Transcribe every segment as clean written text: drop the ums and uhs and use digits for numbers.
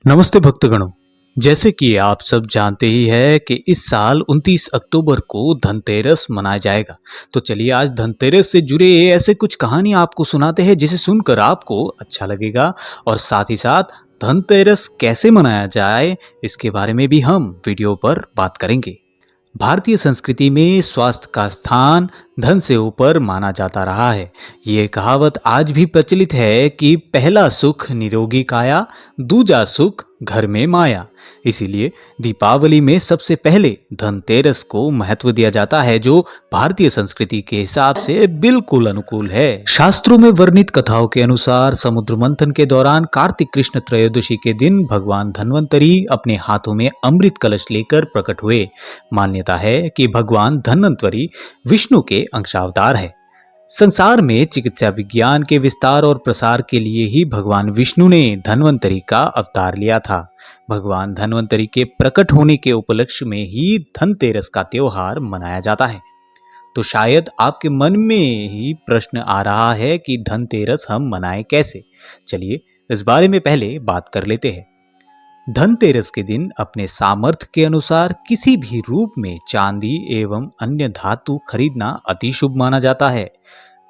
नमस्ते भक्तगणों। जैसे कि आप सब जानते ही हैं कि इस साल 29 अक्टूबर को धनतेरस मनाया जाएगा। तो चलिए आज धनतेरस से जुड़े ऐसे कुछ कहानी आपको सुनाते हैं जिसे सुनकर आपको अच्छा लगेगा और साथ ही साथ धनतेरस कैसे मनाया जाए इसके बारे में भी हम वीडियो पर बात करेंगे। भारतीय संस्कृति में स्वास्थ्य का स्थान धन से ऊपर माना जाता रहा है। ये कहावत आज भी प्रचलित है कि पहला सुख निरोगी काया, दूजा सुख घर में माया। इसीलिए दीपावली में सबसे पहले धनतेरस को महत्व दिया जाता है, जो भारतीय संस्कृति के हिसाब से बिल्कुल अनुकूल है। शास्त्रों में वर्णित कथाओं के अनुसार समुद्र मंथन के दौरान कार्तिक कृष्ण त्रयोदशी के दिन भगवान धन्वंतरी अपने हाथों में अमृत कलश लेकर प्रकट हुए। मान्यता है कि भगवान धन्वंतरी विष्णु के अंशावतार है। संसार में चिकित्सा विज्ञान के विस्तार और प्रसार के लिए ही भगवान विष्णु ने धन्वंतरी का अवतार लिया था। भगवान धन्वंतरी के प्रकट होने के उपलक्ष्य में ही धनतेरस का त्योहार मनाया जाता है। तो शायद आपके मन में ही प्रश्न आ रहा है कि धनतेरस हम मनाएं कैसे। चलिए इस बारे में पहले बात कर लेते हैं। धनतेरस के दिन अपने सामर्थ्य के अनुसार किसी भी रूप में चांदी एवं अन्य धातु खरीदना अति शुभ माना जाता है।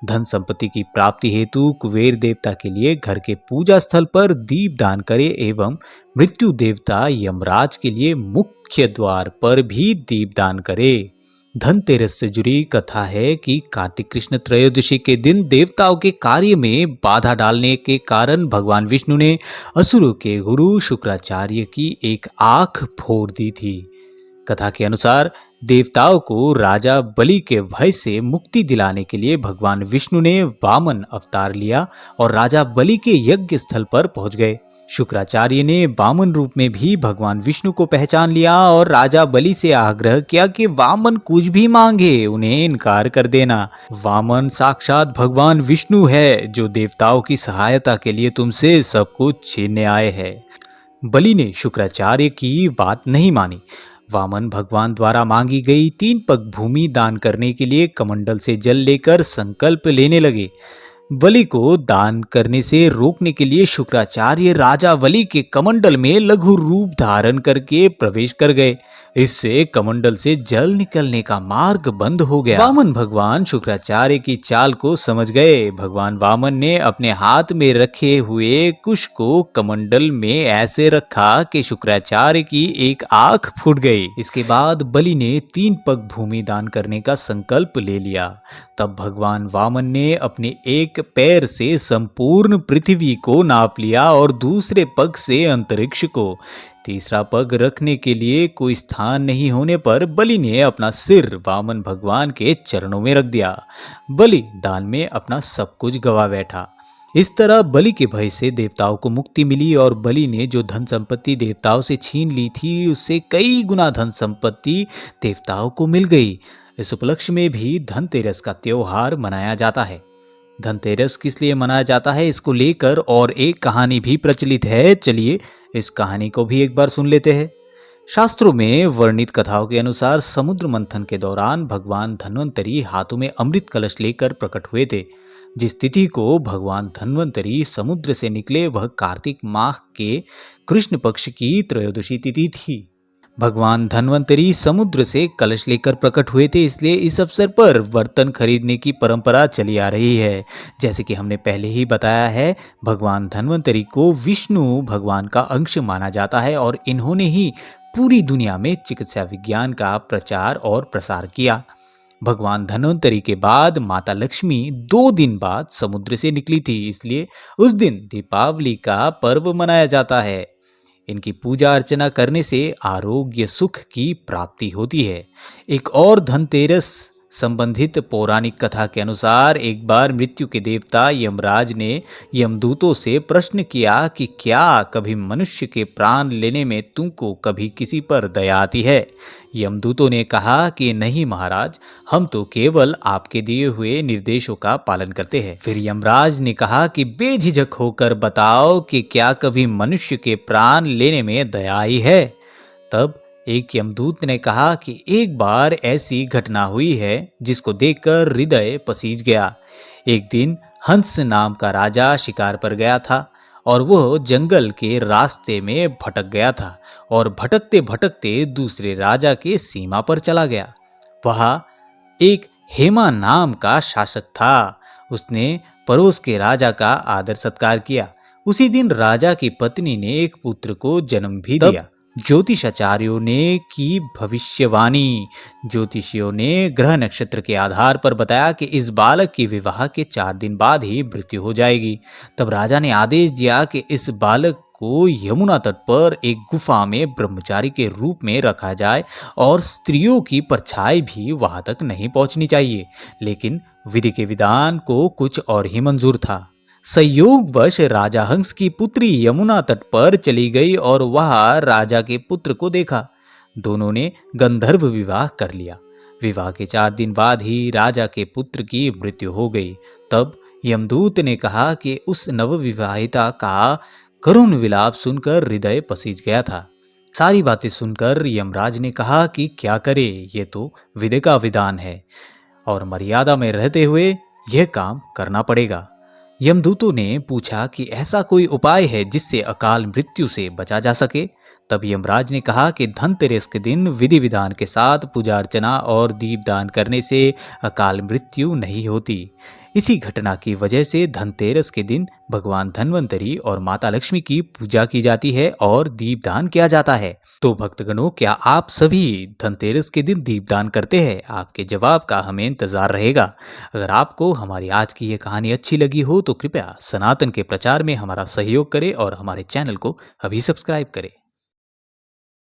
धन संपत्ति की प्राप्ति हेतु कुबेर देवता के लिए घर के पूजा स्थल पर दीप दान करें एवं मृत्यु देवता यमराज के लिए मुख्य द्वार पर भी दीप दान करें। धनतेरस से जुड़ी कथा है कि कार्तिक कृष्ण त्रयोदशी के दिन देवताओं के कार्य में बाधा डालने के कारण भगवान विष्णु ने असुरों के गुरु शुक्राचार्य की एक आंख फोड़ दी थी। कथा के अनुसार देवताओं को राजा बलि के भय से मुक्ति दिलाने के लिए भगवान विष्णु ने वामन अवतार लिया और राजा बलि के यज्ञ स्थल पर पहुंच गए। शुक्राचार्य ने वामन रूप में भी भगवान विष्णु को पहचान लिया और राजा बलि से आग्रह किया कि वामन कुछ भी मांगे उन्हें इनकार कर देना। वामन साक्षात भगवान विष्णु है, जो देवताओं की सहायता के लिए तुमसे सब कुछ छीनने आए हैं। बलि ने शुक्राचार्य की बात नहीं मानी। वामन भगवान द्वारा मांगी गई 3 पग भूमि दान करने के लिए कमंडल से जल लेकर संकल्प लेने लगे। बलि को दान करने से रोकने के लिए शुक्राचार्य राजा बलि के कमंडल में लघु रूप धारण करके प्रवेश कर गए। इससे कमंडल से जल निकलने का मार्ग बंद हो गया। वामन भगवान शुक्राचार्य की चाल को समझ गए। भगवान वामन ने अपने हाथ में रखे हुए कुश को कमंडल में ऐसे रखा कि शुक्राचार्य की एक आंख फूट गई। इसके बाद बलि ने 3 पग भूमि दान करने का संकल्प ले लिया। तब भगवान वामन ने अपने एक पैर से संपूर्ण पृथ्वी को नाप लिया और दूसरे पग से अंतरिक्ष को। तीसरा पग रखने के लिए कोई स्थान नहीं होने पर बलि ने अपना सिर वामन भगवान के चरणों में रख दिया। बलि दान में अपना सब कुछ गवा बैठा। इस तरह बलि के भय से देवताओं को मुक्ति मिली और बलि ने जो धन संपत्ति देवताओं से छीन ली थी, उससे कई गुना धन संपत्ति देवताओं को मिल गई। इस उपलक्ष्य में भी धनतेरस का त्योहार मनाया जाता है। धनतेरस किस लिए मनाया जाता है, इसको लेकर और एक कहानी भी प्रचलित है। चलिए इस कहानी को भी एक बार सुन लेते हैं। शास्त्रों में वर्णित कथाओं के अनुसार समुद्र मंथन के दौरान भगवान धन्वंतरी हाथों में अमृत कलश लेकर प्रकट हुए थे। जिस तिथि को भगवान धन्वंतरी समुद्र से निकले वह कार्तिक माह के कृष्ण पक्ष की त्रयोदशी तिथि थी। भगवान धन्वंतरी समुद्र से कलश लेकर प्रकट हुए थे, इसलिए इस अवसर पर बर्तन खरीदने की परंपरा चली आ रही है। जैसे कि हमने पहले ही बताया है, भगवान धन्वंतरी को विष्णु भगवान का अंश माना जाता है और इन्होंने ही पूरी दुनिया में चिकित्सा विज्ञान का प्रचार और प्रसार किया। भगवान धन्वंतरी के बाद माता लक्ष्मी 2 दिन बाद समुद्र से निकली थी, इसलिए उस दिन दीपावली का पर्व मनाया जाता है। इनकी पूजा अर्चना करने से आरोग्य सुख की प्राप्ति होती है। एक और धनतेरस संबंधित पौराणिक कथा के अनुसार एक बार मृत्यु के देवता यमराज ने यमदूतों से प्रश्न किया कि क्या कभी मनुष्य के प्राण लेने में तुमको कभी किसी पर दया आती है। यमदूतों ने कहा कि नहीं महाराज, हम तो केवल आपके दिए हुए निर्देशों का पालन करते हैं। फिर यमराज ने कहा कि बेझिझक होकर बताओ कि क्या कभी मनुष्य के प्राण लेने में दया आई है। तब एक यमदूत ने कहा कि एक बार ऐसी घटना हुई है जिसको देखकर हृदय पसीज गया। एक दिन हंस नाम का राजा शिकार पर गया था और वह जंगल के रास्ते में भटक गया था और भटकते भटकते दूसरे राजा के सीमा पर चला गया। वहाँ एक हेमा नाम का शासक था। उसने पड़ोस के राजा का आदर सत्कार किया। उसी दिन राजा की पत्नी ने एक पुत्र को जन्म भी दिया। ज्योतिषाचार्यों ने की भविष्यवाणी। ज्योतिषियों ने ग्रह नक्षत्र के आधार पर बताया कि इस बालक की विवाह के 4 दिन बाद ही मृत्यु हो जाएगी। तब राजा ने आदेश दिया कि इस बालक को यमुना तट पर एक गुफा में ब्रह्मचारी के रूप में रखा जाए और स्त्रियों की परछाई भी वहां तक नहीं पहुंचनी चाहिए। लेकिन विधि के विधान को कुछ और ही मंजूर था। संयोगवश राजा हंस की पुत्री यमुना तट पर चली गई और वहां राजा के पुत्र को देखा। दोनों ने गंधर्व विवाह कर लिया। विवाह के 4 दिन बाद ही राजा के पुत्र की मृत्यु हो गई। तब यमदूत ने कहा कि उस नवविवाहिता का करुण विलाप सुनकर हृदय पसीज गया था। सारी बातें सुनकर यमराज ने कहा कि क्या करे, ये तो विधि का विधान है और मर्यादा में रहते हुए यह काम करना पड़ेगा। यमदूतों ने पूछा कि ऐसा कोई उपाय है जिससे अकाल मृत्यु से बचा जा सके। तब यमराज ने कहा कि धनतेरस के दिन विधि विधान के साथ पूजा अर्चना और दीपदान करने से अकाल मृत्यु नहीं होती। इसी घटना की वजह से धनतेरस के दिन भगवान धन्वंतरी और माता लक्ष्मी की पूजा की जाती है और दीपदान किया जाता है। तो भक्तगणों, क्या आप सभी धनतेरस के दिन दीपदान करते हैं? आपके जवाब का हमें इंतजार रहेगा। अगर आपको हमारी आज की ये कहानी अच्छी लगी हो तो कृपया सनातन के प्रचार में हमारा सहयोग करें और हमारे चैनल को अभी सब्सक्राइब करें।